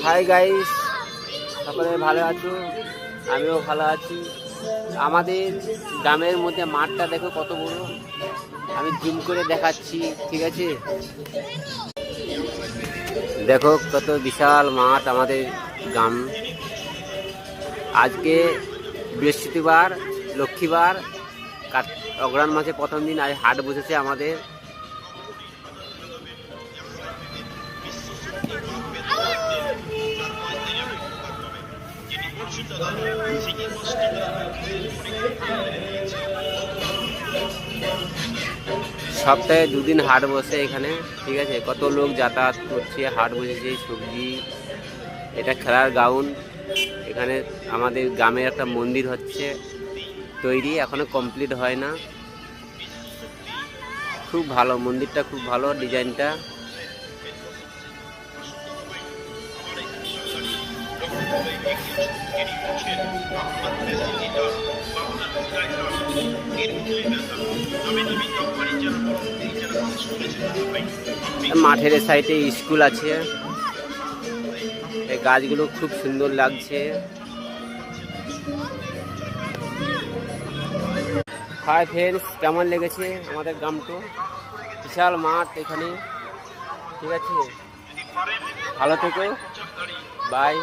Hi guys, সকলে ভালো আছো? আমিও ভালো আছি। আমাদের গ্রামের মধ্যে মাঠটা দেখো কত বড়, আমি জুম করে দেখাচ্ছি, ঠিক আছে? দেখো কত বিশাল মাঠ আমাদের গ্রাম। আজকে বৃহস্পতিবার, লক্ষ্মীবার, অগ্রহায়ণ মাসে প্রথম দিন। আজ হাট বসেছে আমাদের। সপ্তাহে দুদিন হাট বসে এখানে, ঠিক আছে? কত লোক যাতায়াত করছে, হাট বসেছে, সবজি। এটা খেলার গ্রাউন্ড। এখানে আমাদের গ্রামের একটা মন্দির হচ্ছে তৈরি, এখনো কমপ্লিট হয় না। খুব ভালো মন্দিরটা, খুব ভালো ডিজাইনটা। মাঠের সাইডে স্কুল আছে। এই গাছগুলো খুব সুন্দর লাগছে। হাই ফ্রেন্ডস, কেমন লেগেছে আমাদের গ্রামটা? বিশাল মাঠ এখানে, ঠিক আছে? ভালো থেকো, বাই।